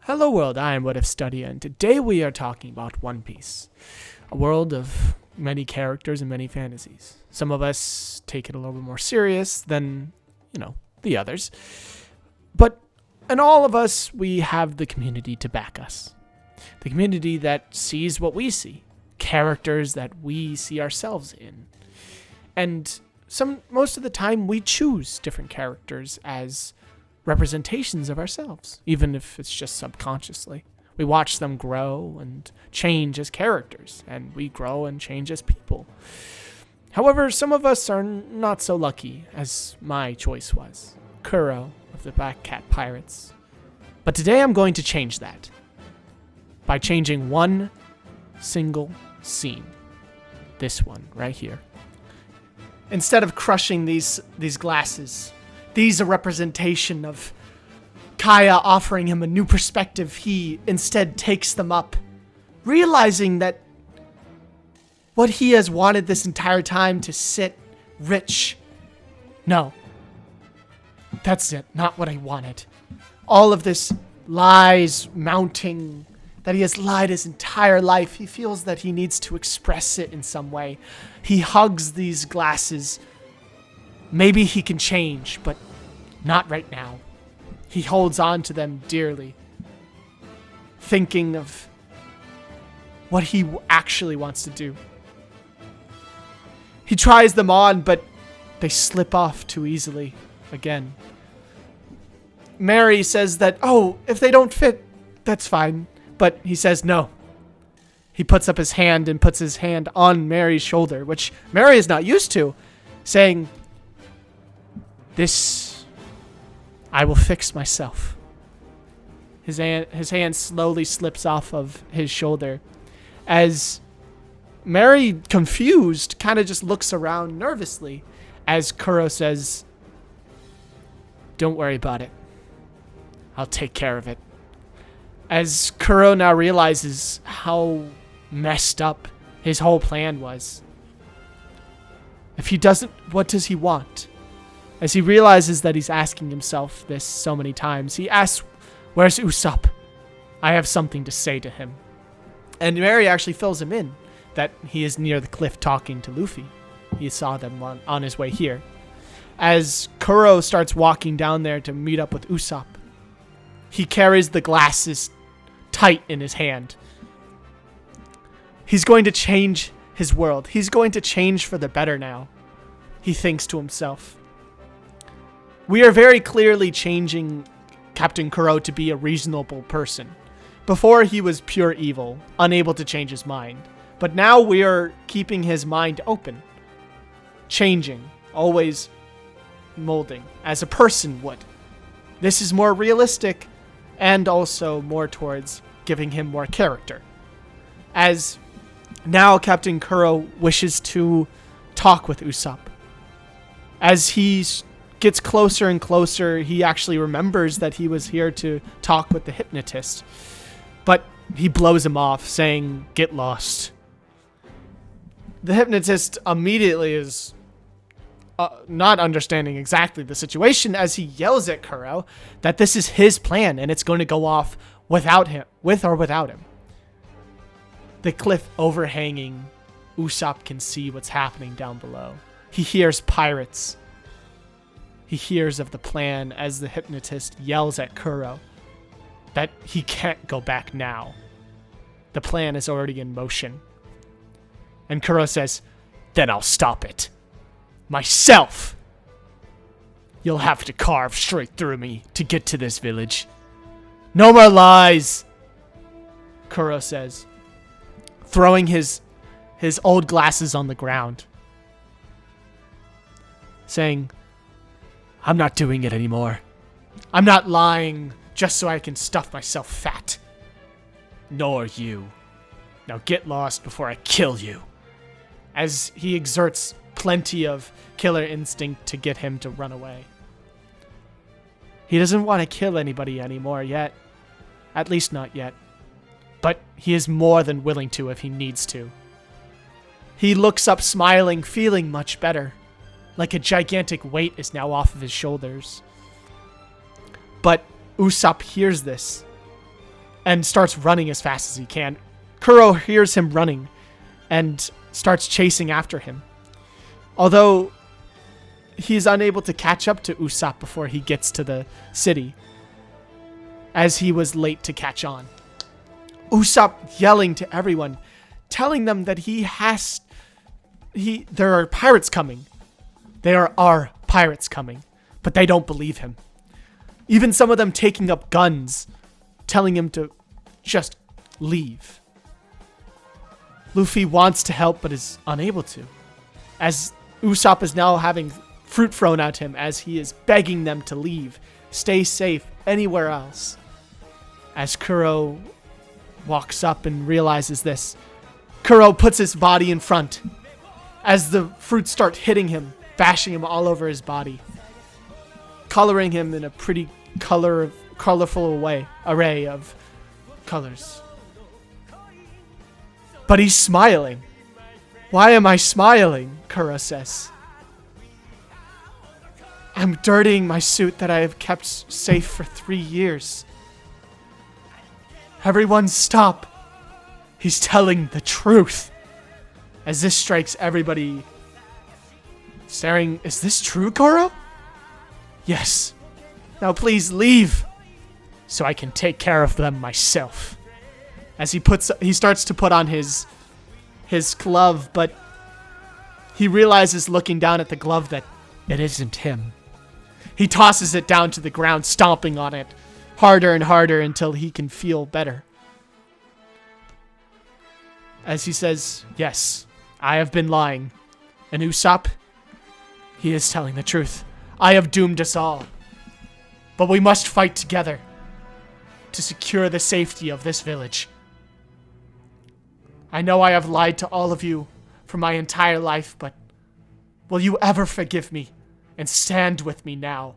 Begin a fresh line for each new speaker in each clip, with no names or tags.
Hello world, I am What If Study, and today we are talking about One Piece. A world of many characters and many fantasies. Some of us take it a little bit more serious than, the others. But in all of us, we have the community to back us. The community that sees what we see. Characters that we see ourselves in. And most of the time, we choose different characters as representations of ourselves, even if it's just subconsciously. We watch them grow and change as characters, and we grow and change as people. However, some of us are not so lucky, as my choice was. Kuro of the Black Cat Pirates. But today I'm going to change that by changing one single scene. This one right here. Instead of crushing these glasses, these are a representation of Kaya offering him a new perspective. He instead takes them up, realizing that what he has wanted this entire time to sit rich. No. That's it. Not what I wanted. All of this lies mounting, that he has lied his entire life. He feels that he needs to express it in some way. He hugs these glasses. Maybe he can change, but not right now. He holds on to them dearly, thinking of what he actually wants to do. He tries them on, but they slip off too easily again. Mary says that, if they don't fit, that's fine. But he says no. He puts up his hand and puts his hand on Mary's shoulder, which Mary is not used to, saying, "This, I will fix myself." His hand slowly slips off of his shoulder as Mary, confused, kind of just looks around nervously as Kuro says, "Don't worry about it. I'll take care of it." As Kuro now realizes how messed up his whole plan was. If he doesn't, what does he want? As he realizes that he's asking himself this so many times, he asks, "Where's Usopp? I have something to say to him." And Mary actually fills him in that he is near the cliff talking to Luffy. He saw them on his way here. As Kuro starts walking down there to meet up with Usopp, he carries the glasses tight in his hand. He's going to change his world. He's going to change for the better now, he thinks to himself. We are very clearly changing Captain Kuro to be a reasonable person. Before he was pure evil, unable to change his mind. But now we are keeping his mind open. Changing, always molding, as a person would. This is more realistic and also more towards giving him more character. As now Captain Kuro wishes to talk with Usopp. As he gets closer and closer, he actually remembers that he was here to talk with the hypnotist. But he blows him off, saying, "Get lost." The hypnotist immediately is not understanding exactly the situation as he yells at Kuro that this is his plan and it's going to go off without him, with or without him. The cliff overhanging, Usopp can see what's happening down below. He hears pirates. He hears of the plan as the hypnotist yells at Kuro that he can't go back now. The plan is already in motion. And Kuro says, "Then I'll stop it. Myself. You'll have to carve straight through me to get to this village. No more lies," Kuro says, throwing his old glasses on the ground, saying, "I'm not doing it anymore. I'm not lying just so I can stuff myself fat. Nor you. Now get lost before I kill you." As he exerts plenty of killer instinct to get him to run away. He doesn't want to kill anybody anymore yet. At least not yet. But he is more than willing to if he needs to. He looks up smiling, feeling much better. Like a gigantic weight is now off of his shoulders. But Usopp hears this. and starts running as fast as he can. Kuro hears him running and starts chasing after him. Although he's unable to catch up to Usopp before he gets to the city, as he was late to catch on. Usopp yelling to everyone, telling them that there are pirates coming. There are pirates coming, but they don't believe him. Even some of them taking up guns, telling him to just leave. Luffy wants to help, but is unable to, as Usopp is now having fruit thrown at him as he is begging them to leave, stay safe anywhere else. As Kuro walks up and realizes this, Kuro puts his body in front as the fruits start hitting him, bashing him all over his body, coloring him in a pretty colorful array of colors. But he's smiling. Why am I smiling? Kuro says. I'm dirtying my suit that I have kept safe for 3 years. Everyone stop. He's telling the truth. As this strikes everybody staring, is this true, Kuro? Yes. Now please leave so I can take care of them myself. As he starts to put on his glove, but he realizes looking down at the glove that it isn't him. He tosses it down to the ground, stomping on it harder and harder until he can feel better. As he says, yes, I have been lying. And Usopp, he is telling the truth. I have doomed us all. But we must fight together to secure the safety of this village. I know I have lied to all of you for my entire life, but will you ever forgive me and stand with me now?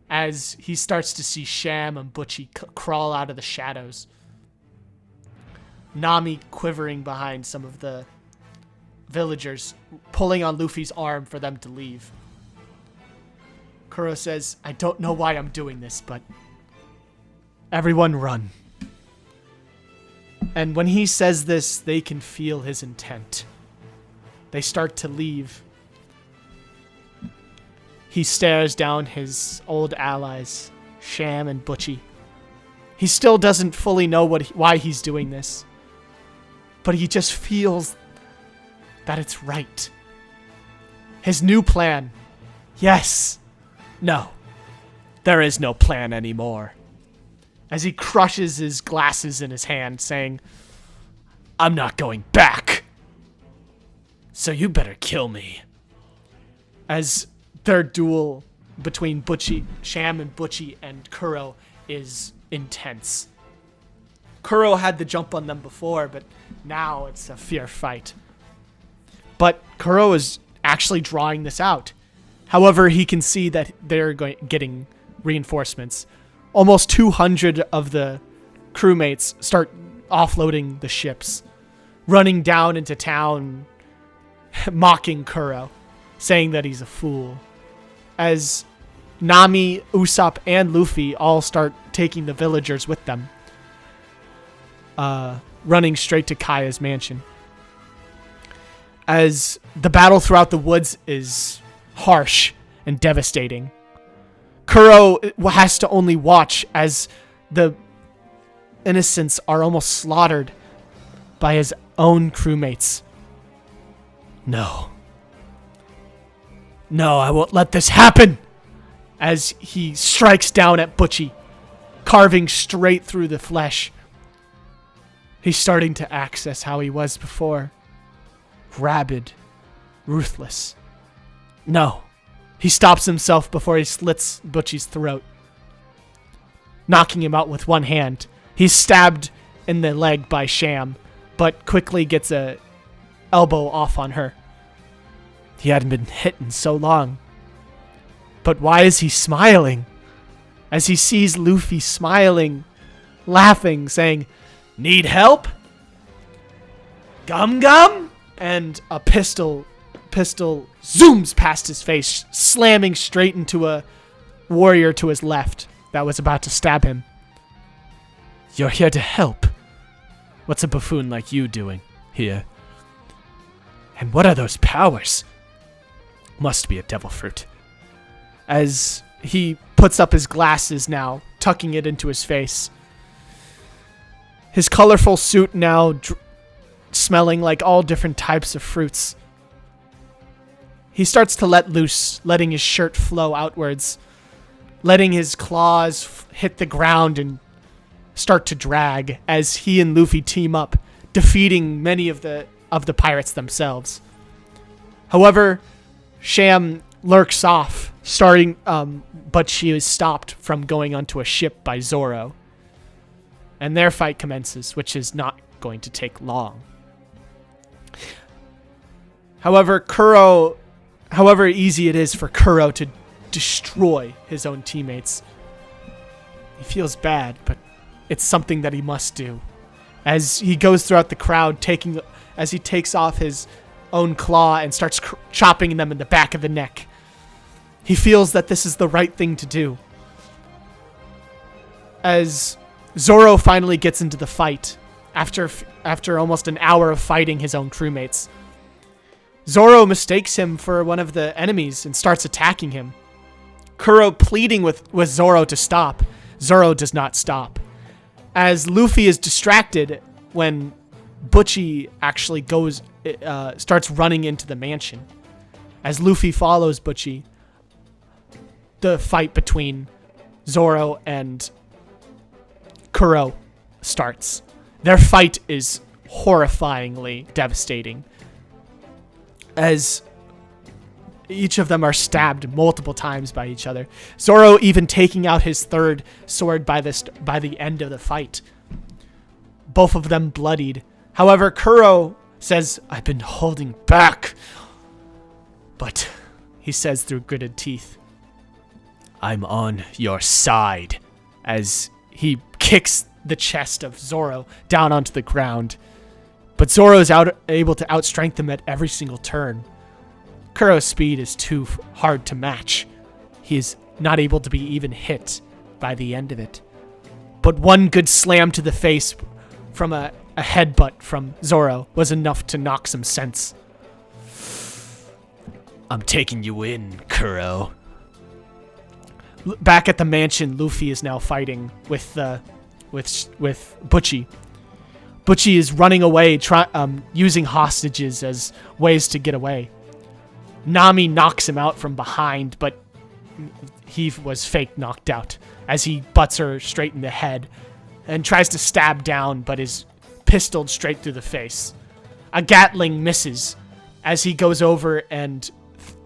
As he starts to see Sham and Butchy crawl out of the shadows. Nami quivering behind some of the villagers, pulling on Luffy's arm for them to leave. Kuro says, I don't know why I'm doing this, but everyone run. And when he says this, they can feel his intent. They start to leave. He stares down his old allies, Sham and Butchy. He still doesn't fully know why he's doing this, but he just feels that it's right. His new plan. Yes. No. There is no plan anymore. As he crushes his glasses in his hand, saying, I'm not going back. So you better kill me. As their duel between Sham and Butchy and Kuro is intense. Kuro had the jump on them before, but now it's a fair fight. But Kuro is actually drawing this out. However, he can see that they're getting reinforcements. Almost 200 of the crewmates start offloading the ships, running down into town, mocking Kuro, saying that he's a fool. As Nami, Usopp, and Luffy all start taking the villagers with them, running straight to Kaya's mansion. As the battle throughout the woods is harsh and devastating, Kuro has to only watch as the innocents are almost slaughtered by his own crewmates. No, I won't let this happen! As he strikes down at Butchy, carving straight through the flesh. He's starting to access how he was before. Rabid, ruthless. No. He stops himself before he slits Butchy's throat, knocking him out with one hand. He's stabbed in the leg by Sham, but quickly gets a elbow off on her. He hadn't been hit in so long. But why is he smiling? As he sees Luffy smiling, laughing, saying, Need help? Gum gum? And a pistol zooms past his face, slamming straight into a warrior to his left that was about to stab him. You're here to help. What's a buffoon like you doing here? And what are those powers? Must be a devil fruit. As he puts up his glasses now, tucking it into his face. His colorful suit now smelling like all different types of fruits. He starts to let loose, letting his shirt flow outwards, letting his claws hit the ground and start to drag as he and Luffy team up, defeating many of the pirates themselves. However, Sham lurks off, but she is stopped from going onto a ship by Zoro. And their fight commences, which is not going to take long. However easy it is for Kuro to destroy his own teammates, he feels bad, but it's something that he must do. As he goes throughout the crowd, as he takes off his own claw and starts chopping them in the back of the neck. He feels that this is the right thing to do. As Zoro finally gets into the fight, after almost an hour of fighting his own crewmates, Zoro mistakes him for one of the enemies and starts attacking him. Kuro pleading with Zoro to stop. Zoro does not stop. As Luffy is distracted when Butchy actually starts running into the mansion. As Luffy follows Butchy, the fight between Zoro and Kuro starts. Their fight is horrifyingly devastating, as each of them are stabbed multiple times by each other. Zoro even taking out his third sword by the end of the fight. Both of them bloodied. However, Kuro says, "I've been holding back." But he says through gritted teeth, "I'm on your side," as he kicks the chest of Zoro down onto the ground. But Zoro is able to outstrength him at every single turn. Kuro's speed is too hard to match. He is not able to be even hit by the end of it. But one good slam to the face from a headbutt from Zoro was enough to knock some sense. "I'm taking you in, Kuro." Back at the mansion, Luffy is now fighting with Butchy. Butchy is running away, using hostages as ways to get away. Nami knocks him out from behind, but he was fake knocked out as he butts her straight in the head and tries to stab down, but is pistoled straight through the face. A Gatling misses as he goes over and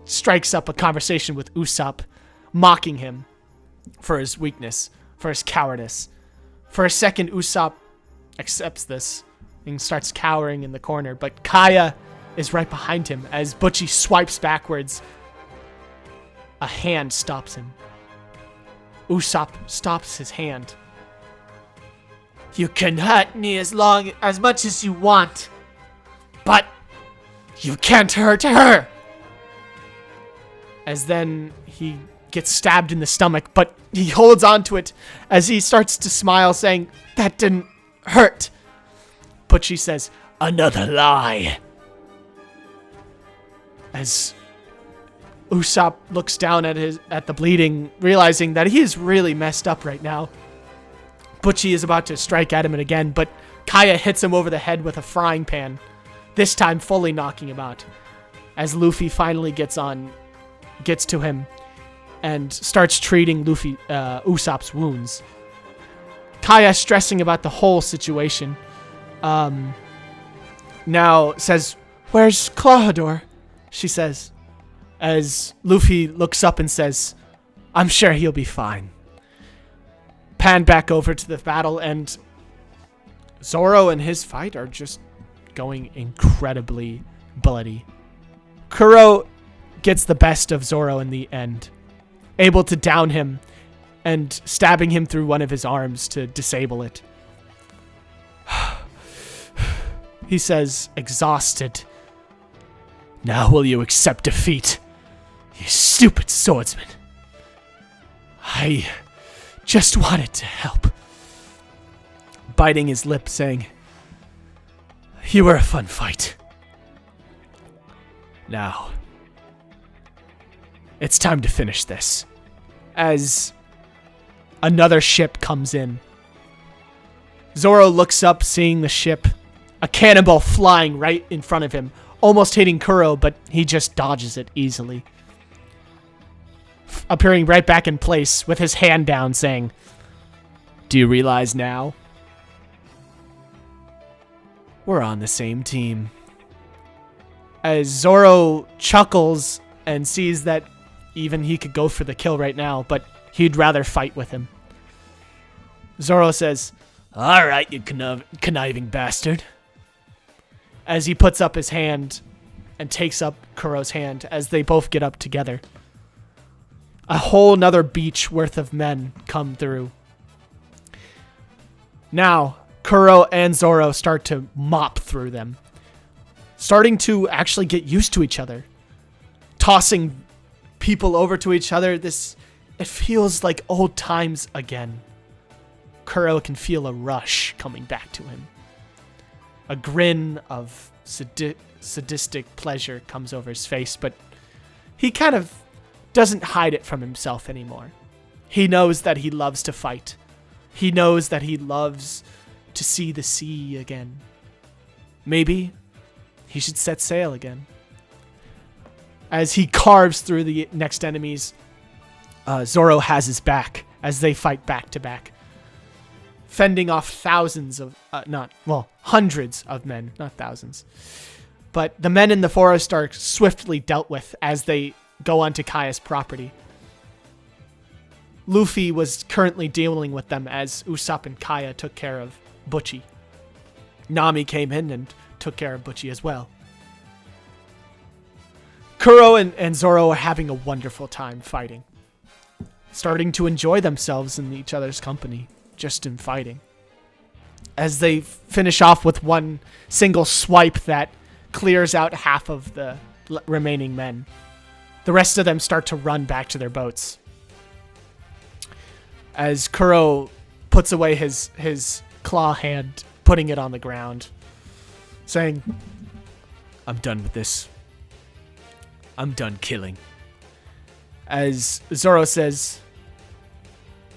strikes up a conversation with Usopp, mocking him for his weakness, for his cowardice. For a second, Usopp accepts this and starts cowering in the corner, but Kaya is right behind him as Butchy swipes backwards. A hand stops him. Usopp stops his hand. "You can hurt me as much as you want, but you can't hurt her." As then he gets stabbed in the stomach, but he holds on to it as he starts to smile, saying, "That didn't hurt." Butchy says, "Another lie." As Usopp looks down at the bleeding, realizing that he is really messed up right now. Butchy is about to strike at him again, but Kaya hits him over the head with a frying pan, this time fully knocking him out. As Luffy finally gets to him and starts treating Usopp's wounds. Kaya, stressing about the whole situation, now says, "Where's Clawhador?" she says, as Luffy looks up and says, "I'm sure he'll be fine." Pan back over to the battle, and Zoro and his fight are just going incredibly bloody. Kuro gets the best of Zoro in the end, able to down him and stabbing him through one of his arms to disable it. He says, exhausted, "Now will you accept defeat, you stupid swordsman? I just wanted to help." biting his lip, saying, "You were a fun fight. Now, it's time to finish this." As another ship comes in, Zoro looks up, seeing the ship, a cannonball flying right in front of him, almost hitting Kuro, but he just dodges it easily. Appearing right back in place with his hand down, saying, "Do you realize now? We're on the same team." As Zoro chuckles and sees that even he could go for the kill right now, but he'd rather fight with him. Zoro says, "All right, you conniving bastard." As he puts up his hand and takes up Kuro's hand as they both get up together. A whole nother beach worth of men come through. Now, Kuro and Zoro start to mop through them, starting to actually get used to each other, tossing people over to each other. It feels like old times again. Kuro can feel a rush coming back to him. A grin of sadistic pleasure comes over his face, but he kind of doesn't hide it from himself anymore. He knows that he loves to fight. He knows that he loves to see the sea again. Maybe he should set sail again. As he carves through the next enemies, Zoro has his back as they fight back to back, fending off hundreds of men, not thousands. But the men in the forest are swiftly dealt with as they go onto Kaya's property. Luffy was currently dealing with them as Usopp and Kaya took care of Butchy. Nami came in and took care of Butchy as well. Kuro and Zoro are having a wonderful time fighting, starting to enjoy themselves in each other's company, just in fighting. As they finish off with one single swipe that clears out half of the remaining men. The rest of them start to run back to their boats. As Kuro puts away his claw hand, putting it on the ground, saying, "I'm done with this. I'm done killing." As Zoro says,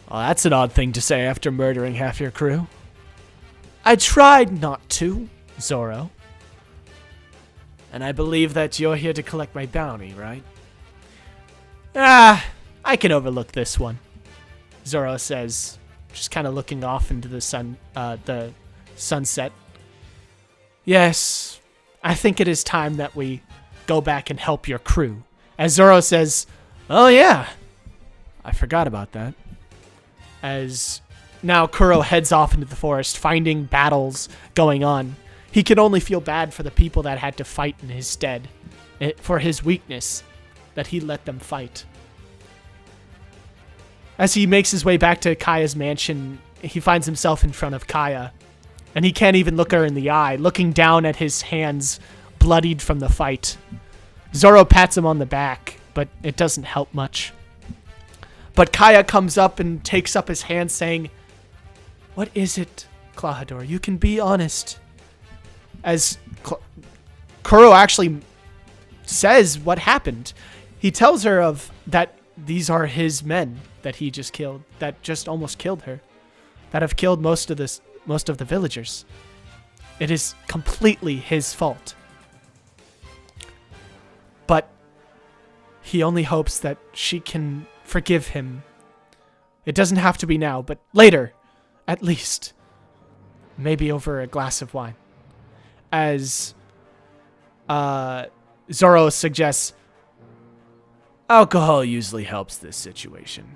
"Well, that's an odd thing to say after murdering half your crew." "I tried not to, Zoro. And I believe that you're here to collect my bounty, right?" I can overlook this one," Zoro says, just kind of looking off into the sunset. "Yes, I think it is time that we go back and help your crew." As Zoro says, "Oh yeah, I forgot about that." As now Kuro heads off into the forest, finding battles going on. He can only feel bad for the people that had to fight in his stead, for his weakness, that he let them fight. As he makes his way back to Kaya's mansion, he finds himself in front of Kaya, and he can't even look her in the eye, looking down at his hands bloodied from the fight. Zoro pats him on the back, but it doesn't help much. But Kaya comes up and takes up his hand, saying, "What is it, Clawhador? You can be honest." As Kuro actually says what happened. He tells her of that these are his men that he just killed, that just almost killed her, that have killed most of the villagers. It is completely his fault. But he only hopes that she can forgive him. It doesn't have to be now, but later, at least. Maybe over a glass of wine. As Zoro suggests, alcohol usually helps this situation.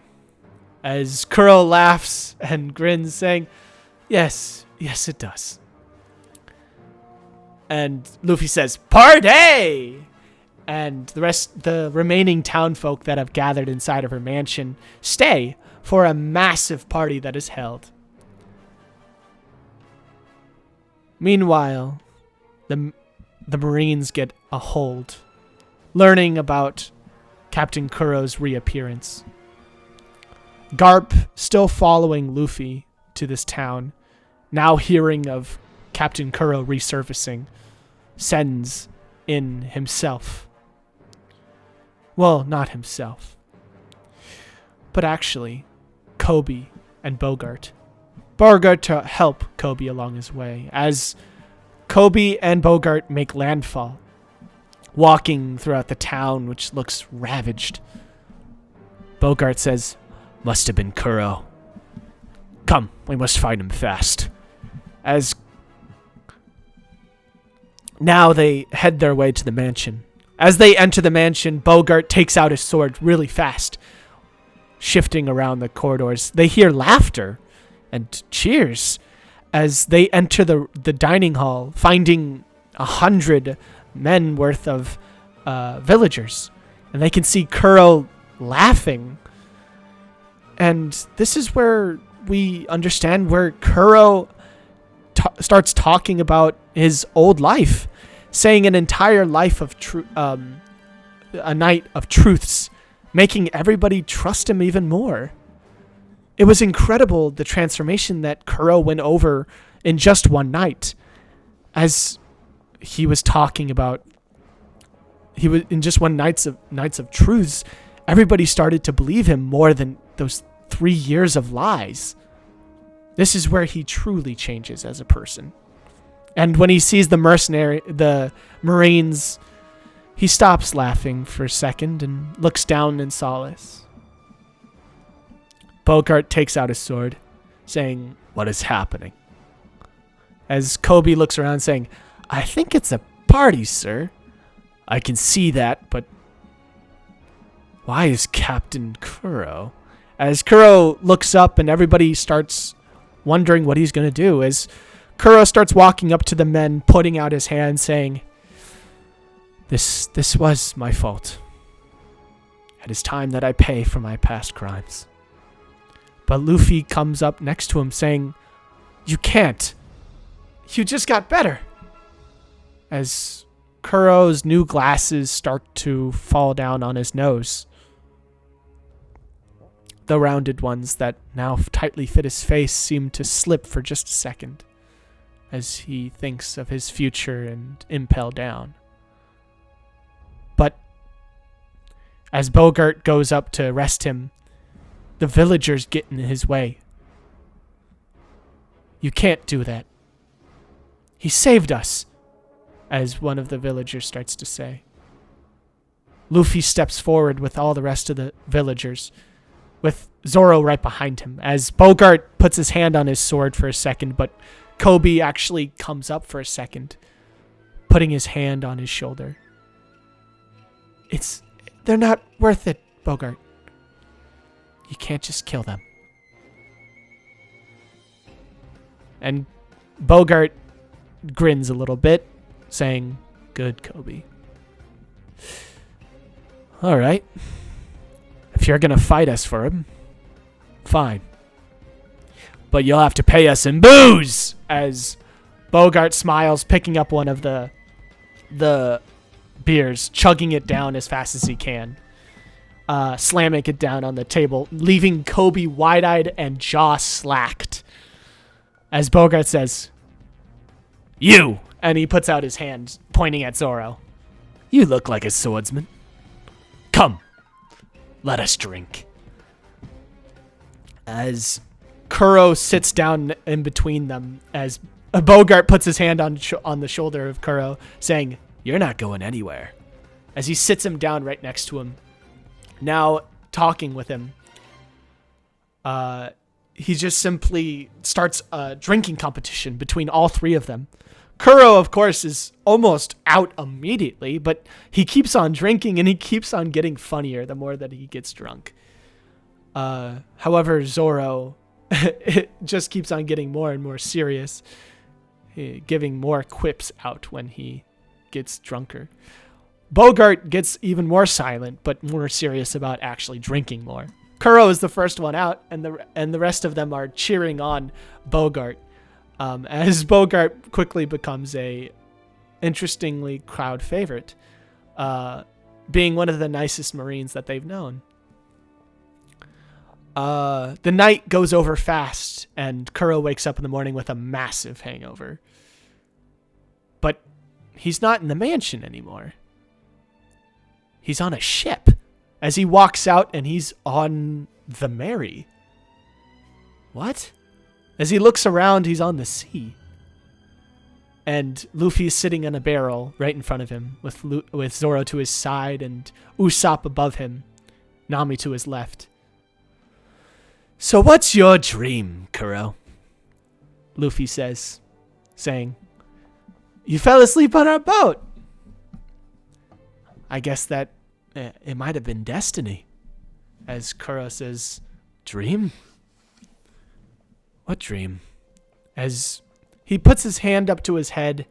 As Kuro laughs and grins, saying, yes, it does. And Luffy says, "Party!" And the remaining townfolk that have gathered inside of her mansion stay for a massive party that is held. Meanwhile, the Marines get a hold, learning about Captain Kuro's reappearance. Garp, still following Luffy to this town, now hearing of Captain Kuro resurfacing, sends in himself. Well, not himself, but actually Kobe and Bogart. Bogart to help Kobe along his way, as Kobe and Bogart make landfall, walking throughout the town, which looks ravaged. Bogart says, "Must have been Kuro. Come, we must find him fast." As now they head their way to the mansion. As they enter the mansion, Bogart takes out his sword really fast, shifting around the corridors. They hear laughter and cheers as they enter the dining hall, finding 100 men worth of villagers. And they can see Kuro laughing. And this is where we understand where Kuro starts talking about his old life, saying an entire life of a night of truths, making everybody trust him even more. It was incredible, the transformation that Kuro went over in just one night. As he was talking about, he was in just one nights of truths, everybody started to believe him more than those 3 years of lies. This is where he truly changes as a person. And when he sees the Marines, he stops laughing for a second and looks down in solace. Bogart takes out his sword, saying, "What is happening?" As Kobe looks around, saying, "I think it's a party, sir." "I can see that, but why is Captain Kuro?" As Kuro looks up and everybody starts wondering what he's going to do, as Kuro starts walking up to the men, putting out his hand, saying, This was my fault. It is time that I pay for my past crimes." But Luffy comes up next to him saying, "You can't. You just got better." As Kuro's new glasses start to fall down on his nose, the rounded ones that now tightly fit his face seem to slip for just a second as he thinks of his future and impel down. But as Bogart goes up to arrest him, the villagers get in his way. "You can't do that. He saved us," as one of the villagers starts to say. Luffy steps forward with all the rest of the villagers, with Zoro right behind him, as Bogart puts his hand on his sword for a second, but Kobe actually comes up for a second, putting his hand on his shoulder. They're not worth it, Bogart. You can't just kill them." And Bogart grins a little bit, saying, "Good, Kobe. All right. If you're going to fight us for him, fine. But you'll have to pay us in booze," as Bogart smiles, picking up one of the beers, chugging it down as fast as he can, slamming it down on the table, leaving Kobe wide-eyed and jaw slacked. As Bogart says, "You," and he puts out his hand, pointing at Zoro. "You look like a swordsman. Come, let us drink." As Kuro sits down in between them, as Bogart puts his hand on the shoulder of Kuro, saying, "You're not going anywhere." As he sits him down right next to him, now talking with him, he just simply starts a drinking competition between all three of them. Kuro, of course, is almost out immediately, but he keeps on drinking and he keeps on getting funnier the more that he gets drunk. However, Zoro it just keeps on getting more and more serious, giving more quips out when he gets drunker. Bogart gets even more silent, but more serious about actually drinking more. Kuro is the first one out, and the rest of them are cheering on Bogart, as Bogart quickly becomes a interestingly crowd favorite, being one of the nicest Marines that they've known. The night goes over fast, and Kuro wakes up in the morning with a massive hangover. But he's not in the mansion anymore. He's on a ship. As he walks out, and he's on the Mary. What? As he looks around, he's on the sea. And Luffy is sitting in a barrel right in front of him, with Zoro to his side and Usopp above him, Nami to his left. "So what's your dream, Kuro?" Luffy says, saying, "You fell asleep on our boat." I guess that it might have been destiny. As Kuro says, "Dream? What dream?" As he puts his hand up to his head,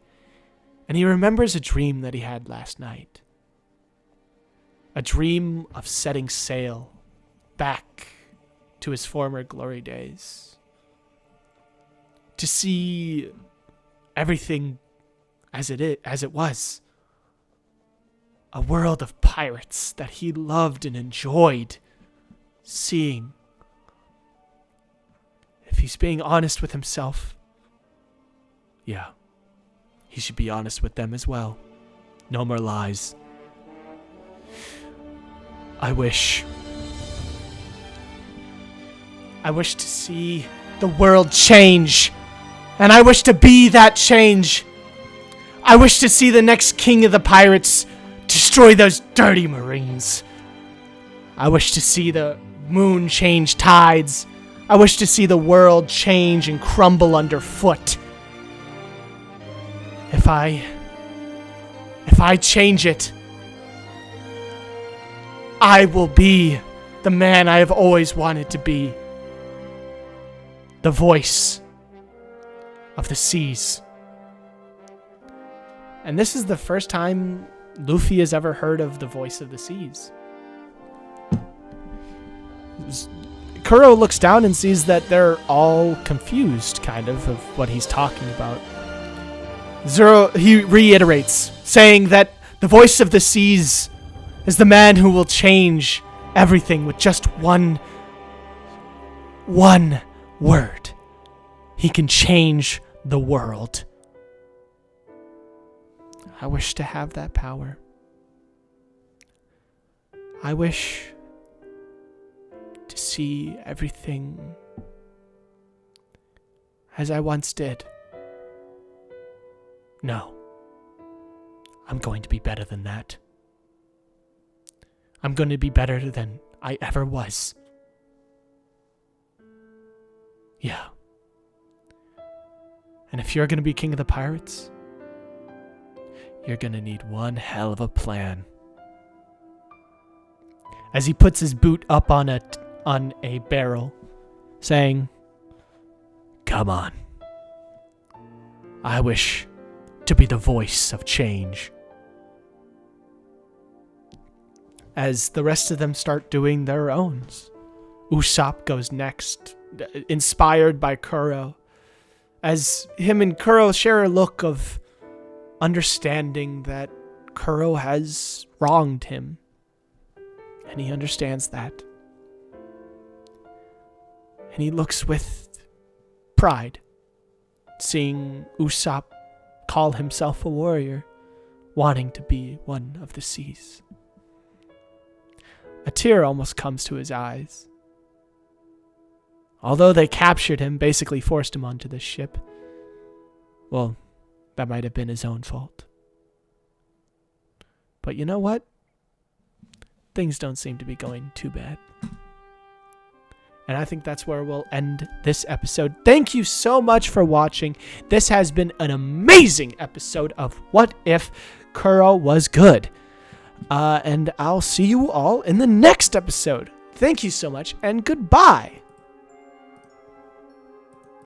and he remembers a dream that he had last night. A dream of setting sail back to his former glory days. To see everything as it was. A world of pirates that he loved and enjoyed seeing. If he's being honest with himself, yeah, he should be honest with them as well. No more lies. I wish to see the world change, and I wish to be that change. I wish to see the next king of the pirates destroy those dirty Marines. I wish to see the moon change tides. I wish to see the world change and crumble underfoot. If I change it, I will be the man I have always wanted to be. The voice of the seas. And this is the first time Luffy has ever heard of the voice of the seas. Kuro looks down and sees that they're all confused, kind of what he's talking about. Zoro, he reiterates, saying that the voice of the seas is the man who will change everything with just one word. He can change the world. I wish to have that power. I wish to see everything as I once did. No. I'm going to be better than that. I'm going to be better than I ever was. Yeah. And if you're going to be king of the pirates, you're going to need one hell of a plan. As he puts his boot up on a barrel, saying, "Come on. I wish to be the voice of change." As the rest of them start doing their own. Usopp goes next, inspired by Kuro. As him and Kuro share a look of understanding that Kuro has wronged him. And he understands that. And he looks with pride, seeing Usopp call himself a warrior, wanting to be one of the seas. A tear almost comes to his eyes. Although they captured him, basically forced him onto the ship. Well, that might have been his own fault. But you know what? Things don't seem to be going too bad. And I think that's where we'll end this episode. Thank you so much for watching. This has been an amazing episode of What If Kuro Was Good. And I'll see you all in the next episode. Thank you so much, and goodbye.